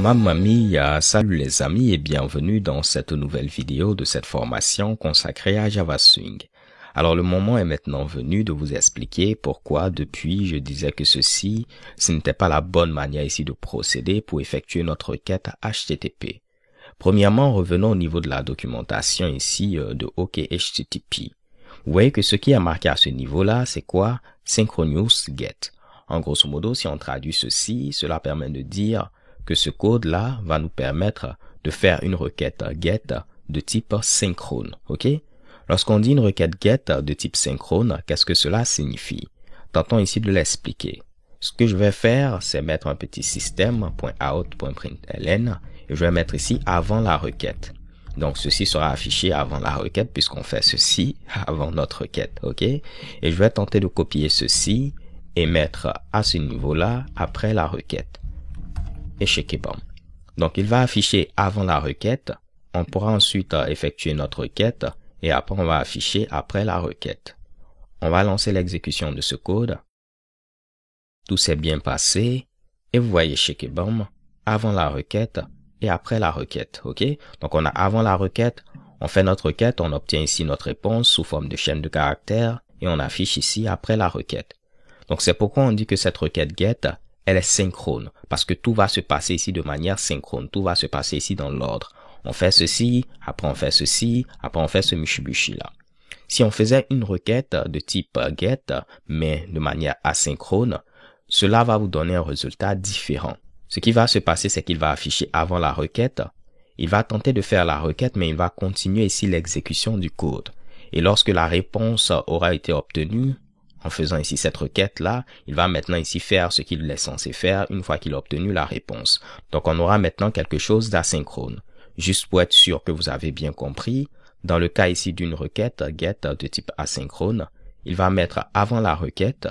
Mamma mia, salut les amis et bienvenue dans cette nouvelle vidéo de cette formation consacrée à Java Swing. Alors le moment est maintenant venu de vous expliquer pourquoi depuis je disais que ce n'était pas la bonne manière ici de procéder pour effectuer notre requête HTTP. Premièrement, revenons au niveau de la documentation ici de OKHTTP. Vous voyez que ce qui est marqué à ce niveau-là, c'est quoi? Synchronous Get. En grosso modo, si on traduit ceci, cela permet de dire que ce code-là va nous permettre de faire une requête get de type synchrone, ok? Lorsqu'on dit une requête get de type synchrone, qu'est-ce que cela signifie? Tentons ici de l'expliquer. Ce que je vais faire, c'est mettre un petit système.out.println et je vais mettre ici avant la requête. Donc, ceci sera affiché avant la requête puisqu'on fait ceci avant notre requête, ok? Et je vais tenter de copier ceci et mettre à ce niveau-là après la requête. Et checker bon. Donc, il va afficher avant la requête. On pourra ensuite effectuer notre requête et après, on va afficher après la requête. On va lancer l'exécution de ce code. Tout s'est bien passé. Et vous voyez checker bon avant la requête et après la requête. OK? Donc, on a avant la requête, on fait notre requête, on obtient ici notre réponse sous forme de chaîne de caractères et on affiche ici après la requête. Donc, c'est pourquoi on dit que cette requête get, elle est synchrone parce que tout va se passer ici de manière synchrone. Tout va se passer ici dans l'ordre. On fait ceci, après on fait ceci, après on fait ce Mitsubishi là. Si on faisait une requête de type get, mais de manière asynchrone, cela va vous donner un résultat différent. Ce qui va se passer, c'est qu'il va afficher avant la requête. Il va tenter de faire la requête, mais il va continuer ici l'exécution du code. Et lorsque la réponse aura été obtenue, en faisant ici cette requête-là, il va maintenant ici faire ce qu'il est censé faire une fois qu'il a obtenu la réponse. Donc, on aura maintenant quelque chose d'asynchrone. Juste pour être sûr que vous avez bien compris, dans le cas ici d'une requête get de type asynchrone, il va mettre avant la requête,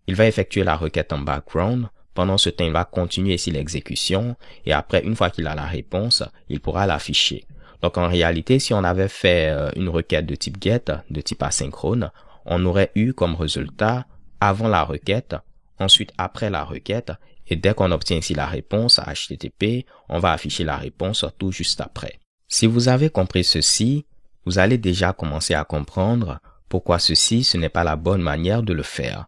il va effectuer la requête en background, pendant ce temps, il va continuer ici l'exécution et après, une fois qu'il a la réponse, il pourra l'afficher. Donc, en réalité, si on avait fait une requête de type get, de type asynchrone, on aurait eu comme résultat avant la requête, ensuite après la requête, et dès qu'on obtient ici la réponse à HTTP, on va afficher la réponse tout juste après. Si vous avez compris ceci, vous allez déjà commencer à comprendre pourquoi ce n'est pas la bonne manière de le faire.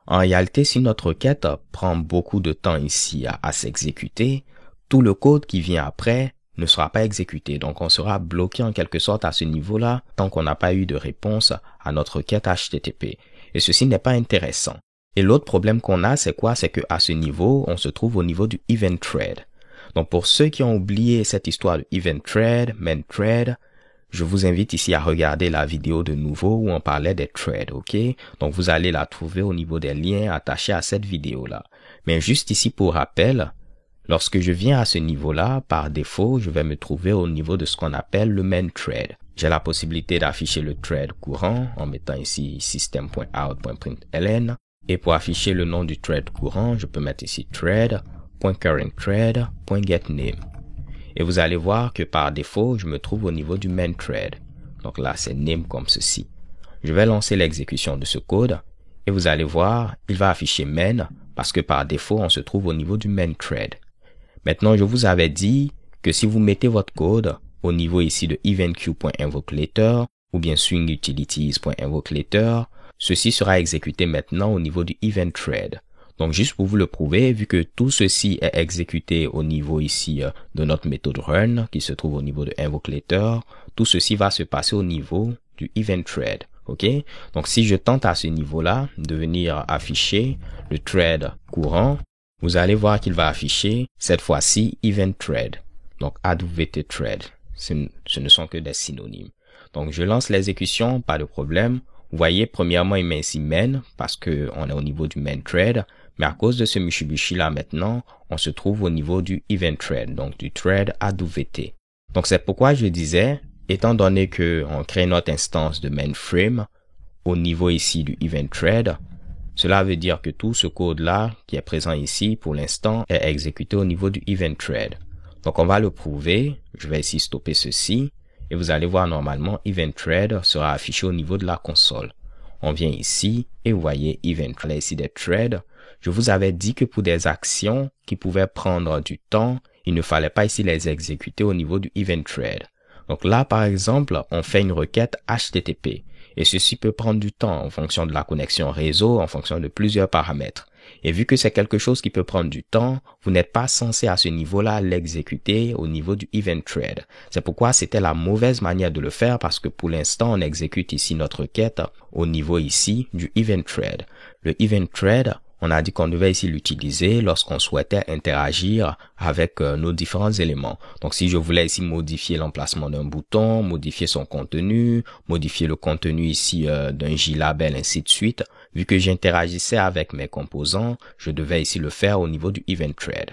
En réalité, si notre requête prend beaucoup de temps ici à s'exécuter, tout le code qui vient après ne sera pas exécuté. Donc, on sera bloqué en quelque sorte à ce niveau-là tant qu'on n'a pas eu de réponse à notre requête HTTP. Et ceci n'est pas intéressant. Et l'autre problème qu'on a, c'est quoi? C'est qu'à ce niveau, on se trouve au niveau du event thread. Donc, pour ceux qui ont oublié cette histoire de event thread, main thread, je vous invite ici à regarder la vidéo de nouveau où on parlait des threads, ok? Donc, vous allez la trouver au niveau des liens attachés à cette vidéo-là. Mais juste ici pour rappel, lorsque je viens à ce niveau-là, par défaut, je vais me trouver au niveau de ce qu'on appelle le main thread. J'ai la possibilité d'afficher le thread courant en mettant ici system.out.println. Et pour afficher le nom du thread courant, je peux mettre ici thread.currentthread.getName. Et vous allez voir que par défaut, je me trouve au niveau du main thread. Donc là, c'est name comme ceci. Je vais lancer l'exécution de ce code et vous allez voir, il va afficher main parce que par défaut, on se trouve au niveau du main thread. Maintenant, je vous avais dit que si vous mettez votre code au niveau ici de eventqueue.invokeLater ou bien swingutilities.invokeLater, ceci sera exécuté maintenant au niveau du event thread. Donc, juste pour vous le prouver, vu que tout ceci est exécuté au niveau ici de notre méthode run qui se trouve au niveau de invokeLater, tout ceci va se passer au niveau du event thread. OK? Donc, si je tente à ce niveau-là de venir afficher le thread courant, vous allez voir qu'il va afficher cette fois-ci event thread. Donc, AWT thread. Ce ne sont que des synonymes. Donc, je lance l'exécution, pas de problème. Vous voyez, premièrement, il met ici main parce que on est au niveau du main thread. Mais à cause de ce Mitsubishi là maintenant, on se trouve au niveau du event thread, donc du thread AWT. Donc, c'est pourquoi je disais, étant donné que on crée notre instance de mainframe au niveau ici du event thread, cela veut dire que tout ce code-là qui est présent ici pour l'instant est exécuté au niveau du event thread. Donc, on va le prouver. Je vais ici stopper ceci et vous allez voir normalement event thread sera affiché au niveau de la console. On vient ici et vous voyez event thread ici des threads. Je vous avais dit que pour des actions qui pouvaient prendre du temps il ne fallait pas ici les exécuter au niveau du event thread. Donc là, par exemple, on fait une requête HTTP et ceci peut prendre du temps en fonction de la connexion réseau, en fonction de plusieurs paramètres. Et vu que c'est quelque chose qui peut prendre du temps, vous n'êtes pas censé à ce niveau-là l'exécuter au niveau du event thread. C'est pourquoi c'était la mauvaise manière de le faire parce que pour l'instant, on exécute ici notre requête au niveau ici du event thread. Le event thread, on a dit qu'on devait ici l'utiliser lorsqu'on souhaitait interagir avec nos différents éléments. Donc, si je voulais ici modifier l'emplacement d'un bouton, modifier son contenu, modifier le contenu ici d'un JLabel, ainsi de suite, vu que j'interagissais avec mes composants, je devais ici le faire au niveau du event thread.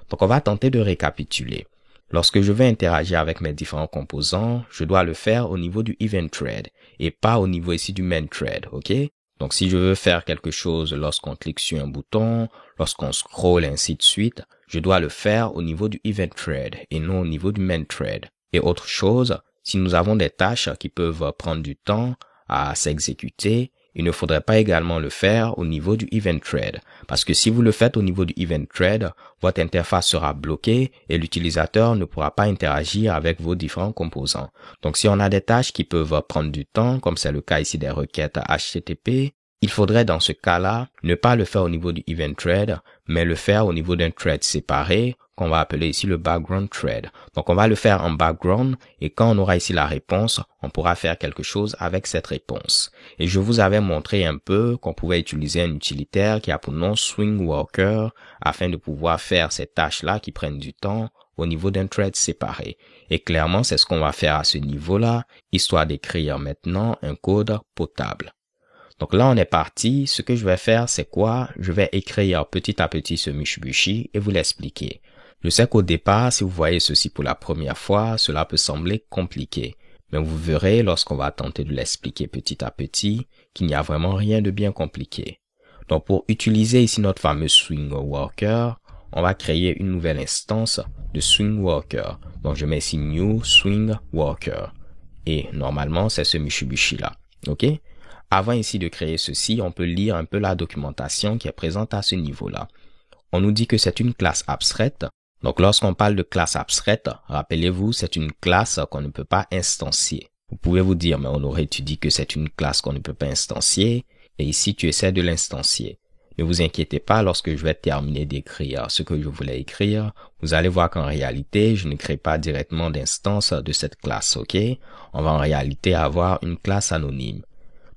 Donc, on va tenter de récapituler. Lorsque je vais interagir avec mes différents composants, je dois le faire au niveau du event thread et pas au niveau ici du main thread, ok? Donc, si je veux faire quelque chose lorsqu'on clique sur un bouton, lorsqu'on scrolle, ainsi de suite, je dois le faire au niveau du event thread et non au niveau du main thread. Et autre chose, si nous avons des tâches qui peuvent prendre du temps à s'exécuter, il ne faudrait pas également le faire au niveau du event thread. Parce que si vous le faites au niveau du event thread, votre interface sera bloquée et l'utilisateur ne pourra pas interagir avec vos différents composants. Donc si on a des tâches qui peuvent prendre du temps, comme c'est le cas ici des requêtes HTTP, il faudrait dans ce cas-là ne pas le faire au niveau du event thread, mais le faire au niveau d'un thread séparé qu'on va appeler ici le background thread. Donc on va le faire en background et quand on aura ici la réponse, on pourra faire quelque chose avec cette réponse. Et je vous avais montré un peu qu'on pouvait utiliser un utilitaire qui a pour nom swing worker afin de pouvoir faire ces tâches-là qui prennent du temps au niveau d'un thread séparé. Et clairement, c'est ce qu'on va faire à ce niveau-là, histoire d'écrire maintenant un code potable. Donc là, on est parti. Ce que je vais faire, c'est quoi? Je vais écrire petit à petit ce Mitsubishi et vous l'expliquer. Je sais qu'au départ, si vous voyez ceci pour la première fois, cela peut sembler compliqué. Mais vous verrez, lorsqu'on va tenter de l'expliquer petit à petit, qu'il n'y a vraiment rien de bien compliqué. Donc pour utiliser ici notre fameux swing worker, on va créer une nouvelle instance de swing worker. Donc je mets ici new swing worker. Et normalement, c'est ce Mitsubishi là. OK? Avant ici de créer ceci, on peut lire un peu la documentation qui est présente à ce niveau-là. On nous dit que c'est une classe abstraite. Donc lorsqu'on parle de classe abstraite, rappelez-vous, c'est une classe qu'on ne peut pas instancier. Vous pouvez vous dire, mais on aurait étudié que c'est une classe qu'on ne peut pas instancier, et ici tu essaies de l'instancier. Ne vous inquiétez pas, lorsque je vais terminer d'écrire ce que je voulais écrire, vous allez voir qu'en réalité, je ne crée pas directement d'instance de cette classe, ok? On va en réalité avoir une classe anonyme.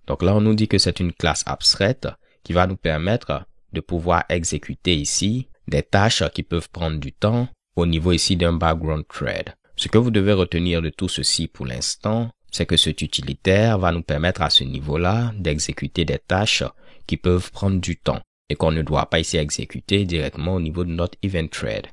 Donc là, on nous dit que c'est une classe abstraite qui va nous permettre de pouvoir exécuter ici des tâches qui peuvent prendre du temps au niveau ici d'un background thread. Ce que vous devez retenir de tout ceci pour l'instant, c'est que cet utilitaire va nous permettre à ce niveau-là d'exécuter des tâches qui peuvent prendre du temps et qu'on ne doit pas ici exécuter directement au niveau de notre event thread.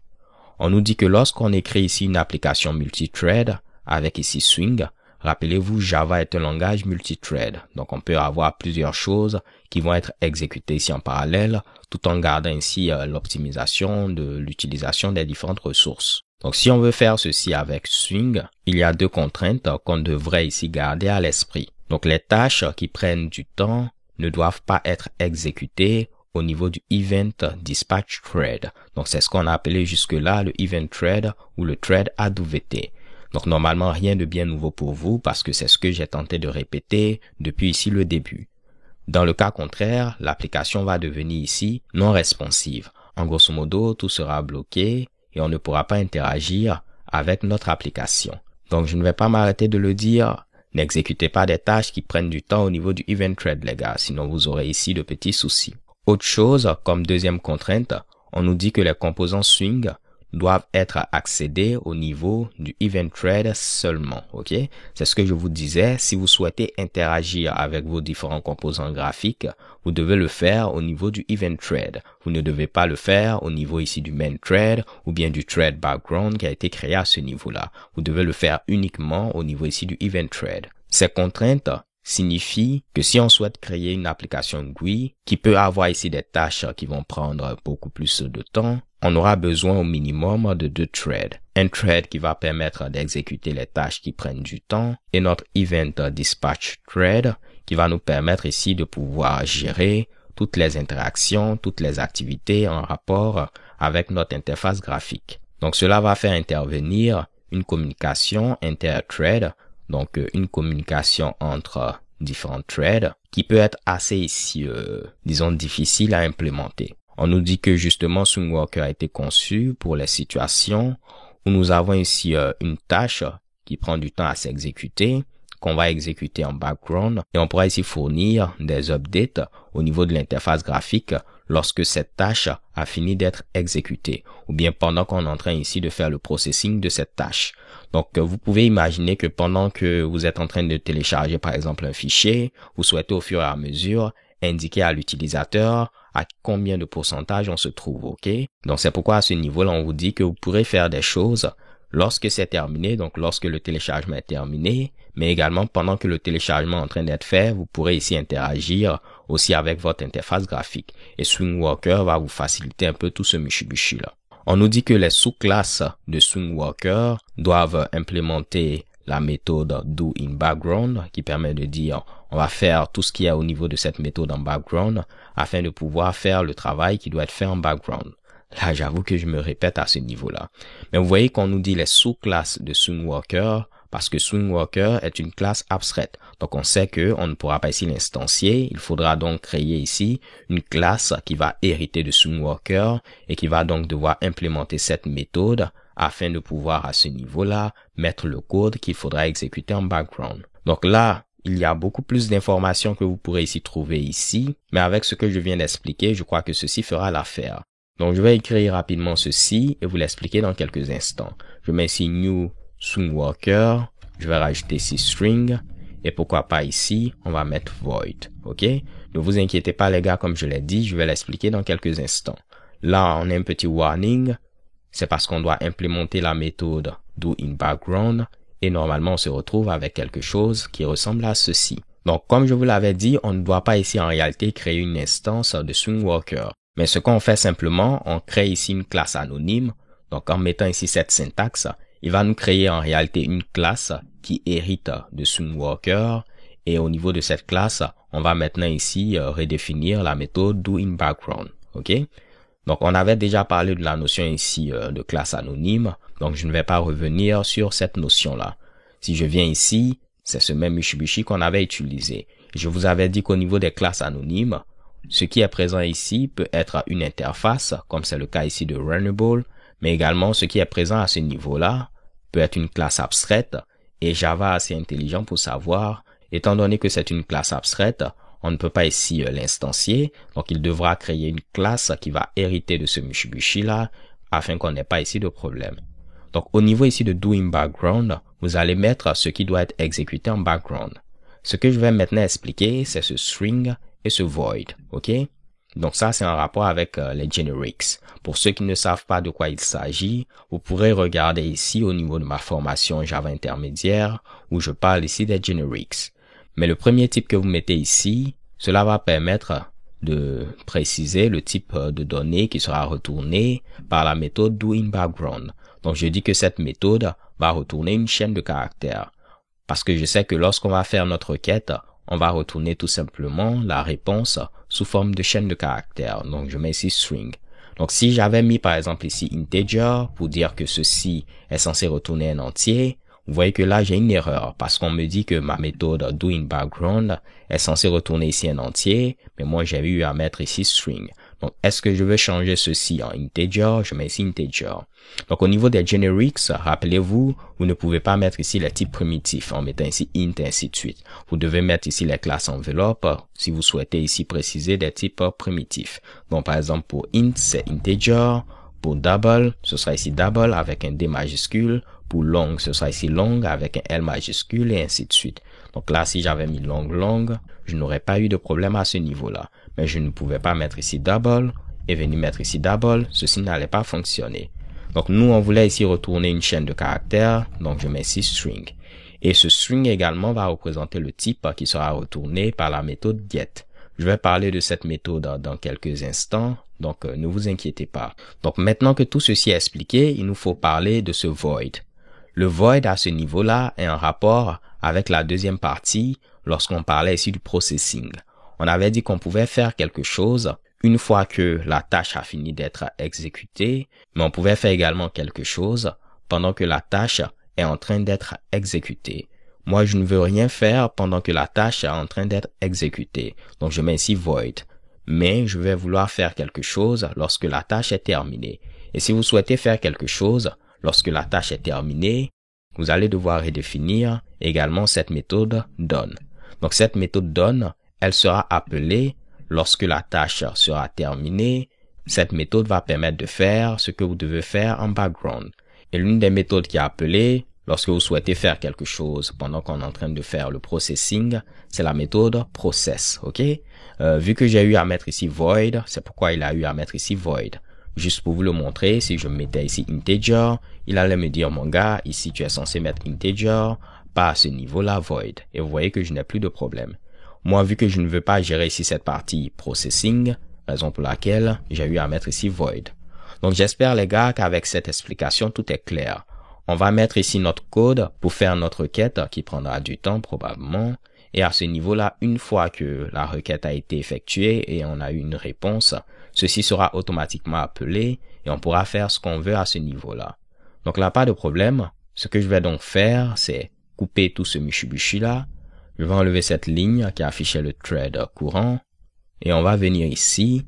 On nous dit que lorsqu'on écrit ici une application multithread avec ici swing, rappelez-vous, Java est un langage multithread, donc on peut avoir plusieurs choses qui vont être exécutées ici en parallèle, tout en gardant ici l'optimisation de l'utilisation des différentes ressources. Donc si on veut faire ceci avec swing, il y a deux contraintes qu'on devrait ici garder à l'esprit. Donc les tâches qui prennent du temps ne doivent pas être exécutées au niveau du event dispatch thread. Donc c'est ce qu'on a appelé jusque-là le event thread ou le thread AWT. Donc normalement rien de bien nouveau pour vous parce que c'est ce que j'ai tenté de répéter depuis ici le début. Dans le cas contraire, l'application va devenir ici non responsive. En grosso modo, tout sera bloqué et on ne pourra pas interagir avec notre application. Donc je ne vais pas m'arrêter de le dire, n'exécutez pas des tâches qui prennent du temps au niveau du event thread les gars, sinon vous aurez ici de petits soucis. Autre chose, comme deuxième contrainte, on nous dit que les composants swing doivent être accédés au niveau du event thread seulement, ok? C'est ce que je vous disais, si vous souhaitez interagir avec vos différents composants graphiques, vous devez le faire au niveau du event thread. Vous ne devez pas le faire au niveau ici du main thread ou bien du thread background qui a été créé à ce niveau-là. Vous devez le faire uniquement au niveau ici du event thread. Ces contraintes signifie que si on souhaite créer une application GUI qui peut avoir ici des tâches qui vont prendre beaucoup plus de temps, on aura besoin au minimum de 2 threads. Un thread qui va permettre d'exécuter les tâches qui prennent du temps et notre event dispatch thread qui va nous permettre ici de pouvoir gérer toutes les interactions, toutes les activités en rapport avec notre interface graphique. Donc cela va faire intervenir une communication inter-thread, donc une communication entre différents threads qui peut être assez ici, disons, difficile à implémenter. On nous dit que justement SwingWorker a été conçu pour les situations où nous avons ici une tâche qui prend du temps à s'exécuter, qu'on va exécuter en background, et on pourra ici fournir des updates au niveau de l'interface graphique lorsque cette tâche a fini d'être exécutée, ou bien pendant qu'on est en train ici de faire le processing de cette tâche. Donc, vous pouvez imaginer que pendant que vous êtes en train de télécharger, par exemple, un fichier, vous souhaitez au fur et à mesure indiquer à l'utilisateur à combien de pourcentage on se trouve, ok? Donc, c'est pourquoi à ce niveau-là, on vous dit que vous pourrez faire des choses lorsque c'est terminé, donc lorsque le téléchargement est terminé, mais également pendant que le téléchargement est en train d'être fait, vous pourrez ici interagir aussi avec votre interface graphique. Et SwingWorker va vous faciliter un peu tout ce michi-bichi-là. On nous dit que les sous-classes de SwingWorker doivent implémenter la méthode doInBackground qui permet de dire on va faire tout ce qu'il y a au niveau de cette méthode en background afin de pouvoir faire le travail qui doit être fait en background. Là, j'avoue que je me répète à ce niveau-là. Mais vous voyez qu'on nous dit les sous-classes de SwingWorker parce que SwingWorker est une classe abstraite. Donc, on sait que on ne pourra pas ici l'instancier. Il faudra donc créer ici une classe qui va hériter de SwingWorker et qui va donc devoir implémenter cette méthode afin de pouvoir à ce niveau-là mettre le code qu'il faudra exécuter en background. Donc là, il y a beaucoup plus d'informations que vous pourrez ici trouver ici. Mais avec ce que je viens d'expliquer, je crois que ceci fera l'affaire. Donc, je vais écrire rapidement ceci et vous l'expliquer dans quelques instants. Je mets ici new SwingWorker. Je vais rajouter ici string. Et pourquoi pas ici, on va mettre void. OK? Ne vous inquiétez pas, les gars, comme je l'ai dit, je vais l'expliquer dans quelques instants. Là, on a un petit warning. C'est parce qu'on doit implémenter la méthode doInBackground. Et normalement, on se retrouve avec quelque chose qui ressemble à ceci. Donc, comme je vous l'avais dit, on ne doit pas ici en réalité créer une instance de SwingWorker. Mais ce qu'on fait simplement, on crée ici une classe anonyme. Donc, en mettant ici cette syntaxe, il va nous créer en réalité une classe qui hérite de SwingWorker. Et au niveau de cette classe, on va maintenant ici redéfinir la méthode doInBackground. OK? Donc, on avait déjà parlé de la notion ici de classe anonyme. Donc, je ne vais pas revenir sur cette notion-là. Si je viens ici, c'est ce même michi-bichi qu'on avait utilisé. Je vous avais dit qu'au niveau des classes anonymes, ce qui est présent ici peut être une interface, comme c'est le cas ici de Runnable, mais également ce qui est présent à ce niveau-là peut être une classe abstraite, et Java est assez intelligent pour savoir, étant donné que c'est une classe abstraite, on ne peut pas ici l'instancier, donc il devra créer une classe qui va hériter de ce michi-bichi-là, afin qu'on n'ait pas ici de problème. Donc au niveau ici de doInBackground, vous allez mettre ce qui doit être exécuté en background. Ce que je vais maintenant expliquer, c'est ce string et ce void, ok? Donc ça, c'est en rapport avec les generics. Pour ceux qui ne savent pas de quoi il s'agit, vous pourrez regarder ici au niveau de ma formation Java intermédiaire où je parle ici des generics. Mais le premier type que vous mettez ici, cela va permettre de préciser le type de données qui sera retourné par la méthode doInBackground. Donc je dis que cette méthode va retourner une chaîne de caractères. Parce que je sais que lorsqu'on va faire notre requête, on va retourner tout simplement la réponse sous forme de chaîne de caractères. Donc, je mets ici string. Donc, si j'avais mis par exemple ici integer pour dire que ceci est censé retourner un entier, vous voyez que là, j'ai une erreur parce qu'on me dit que ma méthode doInBackground est censée retourner ici un entier, mais moi, j'ai eu à mettre ici string. Donc, est-ce que je veux changer ceci en integer? Je mets ici integer. Donc, au niveau des generics, rappelez-vous, vous ne pouvez pas mettre ici les types primitifs en mettant ici int et ainsi de suite. Vous devez mettre ici les classes enveloppe si vous souhaitez ici préciser des types primitifs. Donc, par exemple, pour int, c'est integer. Pour double, ce sera ici double avec un D majuscule. Pour long, ce sera ici long avec un L majuscule et ainsi de suite. Donc là, si j'avais mis long, je n'aurais pas eu de problème à ce niveau-là. Mais je ne pouvais pas mettre ici double et venir mettre ici double. Ceci n'allait pas fonctionner. Donc nous, on voulait ici retourner une chaîne de caractères. Donc je mets ici string. Et ce string également va représenter le type qui sera retourné par la méthode get. Je vais parler de cette méthode dans quelques instants. Donc ne vous inquiétez pas. Donc maintenant que tout ceci est expliqué, il nous faut parler de ce void. Le void à ce niveau-là est en rapport avec la deuxième partie lorsqu'on parlait ici du processing. On avait dit qu'on pouvait faire quelque chose une fois que la tâche a fini d'être exécutée, mais on pouvait faire également quelque chose pendant que la tâche est en train d'être exécutée. Moi, je ne veux rien faire pendant que la tâche est en train d'être exécutée. Donc, je mets ici void. Mais je vais vouloir faire quelque chose lorsque la tâche est terminée. Et si vous souhaitez faire quelque chose lorsque la tâche est terminée, vous allez devoir redéfinir également cette méthode done. Donc, cette méthode done, elle sera appelée lorsque la tâche sera terminée. Cette méthode va permettre de faire ce que vous devez faire en background. Et l'une des méthodes qui est appelée lorsque vous souhaitez faire quelque chose pendant qu'on est en train de faire le processing, c'est la méthode process, ok? Vu que j'ai eu à mettre ici void, c'est pourquoi il a eu à mettre ici void. Juste pour vous le montrer, si je mettais ici integer, il allait me dire, mon gars, ici tu es censé mettre integer, pas à ce niveau-là void. Et vous voyez que je n'ai plus de problème. Moi, vu que je ne veux pas gérer ici cette partie processing, raison pour laquelle j'ai eu à mettre ici void. Donc j'espère les gars qu'avec cette explication, tout est clair. On va mettre ici notre code pour faire notre requête qui prendra du temps probablement. Et à ce niveau-là, une fois que la requête a été effectuée et on a eu une réponse, ceci sera automatiquement appelé et on pourra faire ce qu'on veut à ce niveau-là. Donc là, pas de problème. Ce que je vais donc faire, c'est couper tout ce Mitsubishi-là. Je vais enlever cette ligne qui affichait le thread courant et on va venir ici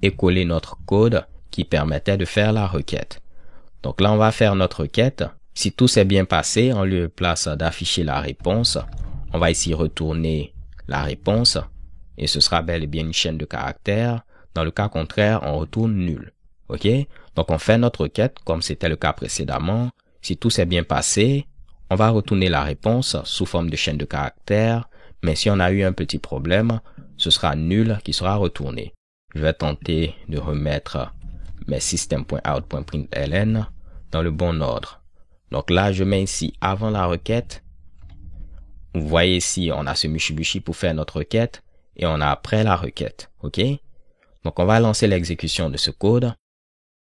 et coller notre code qui permettait de faire la requête. Donc là, on va faire notre requête. Si tout s'est bien passé, en lieu et place d'afficher la réponse, on va ici retourner la réponse et ce sera bel et bien une chaîne de caractères. Dans le cas contraire, on retourne nul. OK? Donc, on fait notre requête comme c'était le cas précédemment. Si tout s'est bien passé, on va retourner la réponse sous forme de chaîne de caractères. Mais si on a eu un petit problème, ce sera nul qui sera retourné. Je vais tenter de remettre mes system.out.println dans le bon ordre. Donc là, je mets ici avant la requête. Vous voyez ici, on a ce Mitsubishi pour faire notre requête et on a après la requête. OK? Donc, on va lancer l'exécution de ce code.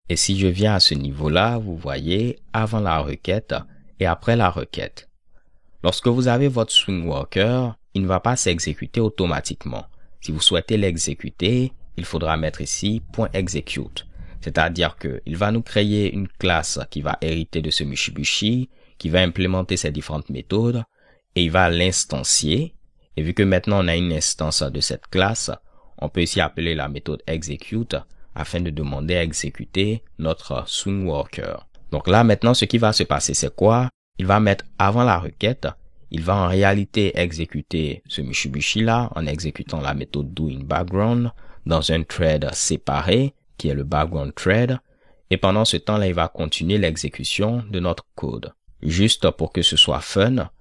Et si je viens à ce niveau-là, vous voyez avant la requête et après la requête. Lorsque vous avez votre swing worker, il ne va pas s'exécuter automatiquement. Si vous souhaitez l'exécuter, il faudra mettre ici .execute. C'est-à-dire qu'il va nous créer une classe qui va hériter de ce Mitsubishi, qui va implémenter ces différentes méthodes, et il va l'instancier. Et vu que maintenant on a une instance de cette classe, on peut ici appeler la méthode execute afin de demander à exécuter notre swing worker. Donc là maintenant ce qui va se passer c'est quoi? Il va mettre avant la requête, il va en réalité exécuter ce Mitsubishi là en exécutant la méthode doInBackground dans un thread séparé qui est le background thread, et pendant ce temps-là, il va continuer l'exécution de notre code. Juste pour que ce soit fun,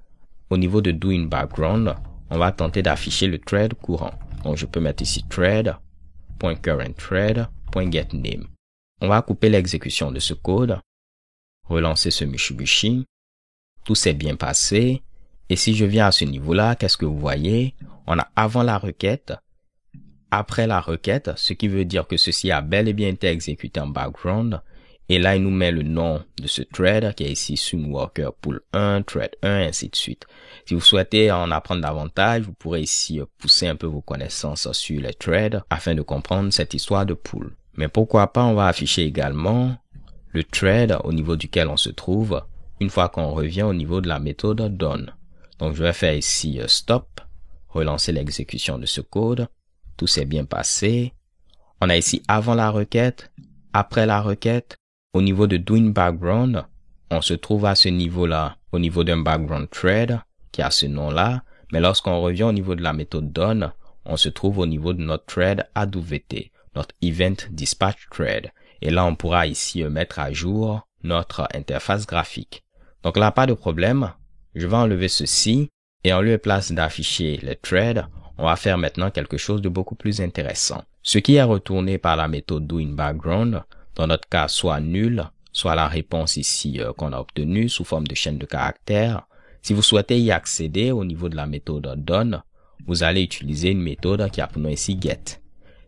au niveau de doInBackground, on va tenter d'afficher le thread courant. Donc, je peux mettre ici thread.currentThread.getName. On va couper l'exécution de ce code, relancer ce Mitsubishi. Tout s'est bien passé. Et si je viens à ce niveau-là, qu'est-ce que vous voyez? On a avant la requête, après la requête, ce qui veut dire que ceci a bel et bien été exécuté en background. Et là, il nous met le nom de ce thread qui est ici swingworker pool 1, thread 1, ainsi de suite. Si vous souhaitez en apprendre davantage, vous pourrez ici pousser un peu vos connaissances sur les threads afin de comprendre cette histoire de pool. Mais pourquoi pas, on va afficher également le thread au niveau duquel on se trouve une fois qu'on revient au niveau de la méthode done. Donc, je vais faire ici stop, relancer l'exécution de ce code. Tout s'est bien passé. On a ici avant la requête, après la requête. Au niveau de doInBackground, on se trouve à ce niveau-là, au niveau d'un background thread qui a ce nom-là. Mais lorsqu'on revient au niveau de la méthode done, on se trouve au niveau de notre thread AWT, notre event dispatch thread. Et là, on pourra ici mettre à jour notre interface graphique. Donc là, pas de problème. Je vais enlever ceci et en lieu et place d'afficher les threads, on va faire maintenant quelque chose de beaucoup plus intéressant. Ce qui est retourné par la méthode doInBackground, dans notre cas soit nul, soit la réponse ici qu'on a obtenue sous forme de chaîne de caractères. Si vous souhaitez y accéder au niveau de la méthode done, vous allez utiliser une méthode qui a pour nom ici get.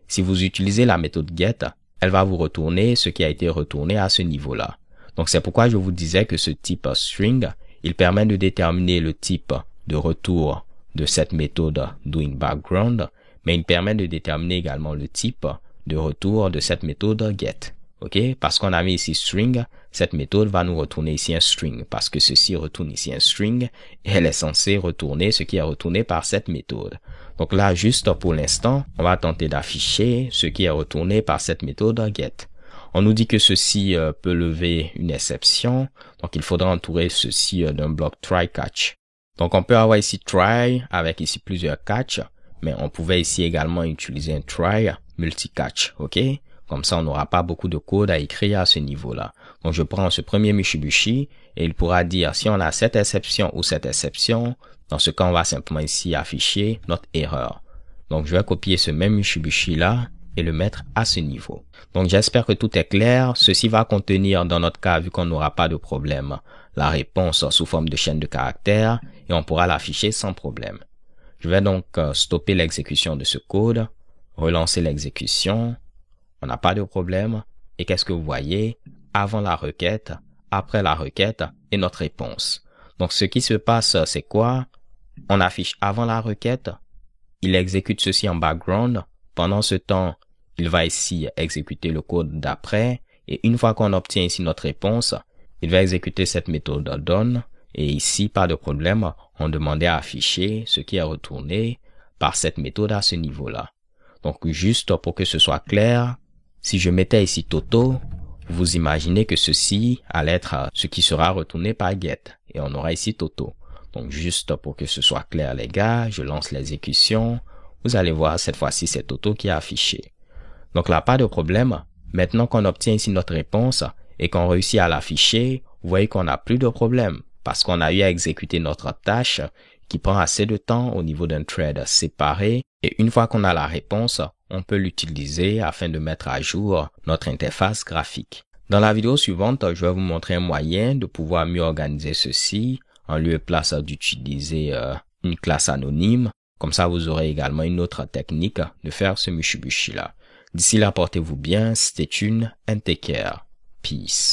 Si vous utilisez la méthode get, elle va vous retourner ce qui a été retourné à ce niveau-là. Donc c'est pourquoi je vous disais que ce type string, il permet de déterminer le type de retour de cette méthode doInBackground, mais il permet de déterminer également le type de retour de cette méthode get. OK? Parce qu'on a mis ici string, cette méthode va nous retourner ici un string parce que ceci retourne ici un string et elle est censée retourner ce qui est retourné par cette méthode. Donc là, juste pour l'instant, on va tenter d'afficher ce qui est retourné par cette méthode get. On nous dit que ceci peut lever une exception, donc il faudra entourer ceci d'un bloc try catch. Donc on peut avoir ici try avec ici plusieurs catch, mais on pouvait ici également utiliser un try multi-catch, OK? Comme ça, on n'aura pas beaucoup de code à écrire à ce niveau-là. Donc, je prends ce premier Mitsubishi et il pourra dire si on a cette exception ou cette exception. Dans ce cas, on va simplement ici afficher notre erreur. Donc, je vais copier ce même Mitsubishi-là et le mettre à ce niveau. Donc, j'espère que tout est clair. Ceci va contenir, dans notre cas, vu qu'on n'aura pas de problème, la réponse sous forme de chaîne de caractères et on pourra l'afficher sans problème. Je vais donc stopper l'exécution de ce code, relancer l'exécution. On n'a pas de problème. Et qu'est-ce que vous voyez? Avant la requête, après la requête et notre réponse. Donc, ce qui se passe, c'est quoi? On affiche avant la requête. Il exécute ceci en background. Pendant ce temps, il va ici exécuter le code d'après. Et une fois qu'on obtient ici notre réponse, il va exécuter cette méthode done. Et ici, pas de problème, on demandait à afficher ce qui est retourné par cette méthode à ce niveau-là. Donc, juste pour que ce soit clair, si je mettais ici Toto, vous imaginez que ceci allait être ce qui sera retourné par get. Et on aura ici Toto. Donc, juste pour que ce soit clair, les gars, je lance l'exécution. Vous allez voir, cette fois-ci, c'est Toto qui est affiché. Donc là, pas de problème. Maintenant qu'on obtient ici notre réponse et qu'on réussit à l'afficher, vous voyez qu'on n'a plus de problème parce qu'on a eu à exécuter notre tâche qui prend assez de temps au niveau d'un thread séparé. Et une fois qu'on a la réponse, on peut l'utiliser afin de mettre à jour notre interface graphique. Dans la vidéo suivante, je vais vous montrer un moyen de pouvoir mieux organiser ceci en lieu et place d'utiliser une classe anonyme. Comme ça, vous aurez également une autre technique de faire ce Mitsubishi là. D'ici là, portez-vous bien, stay tuned and take care. Peace.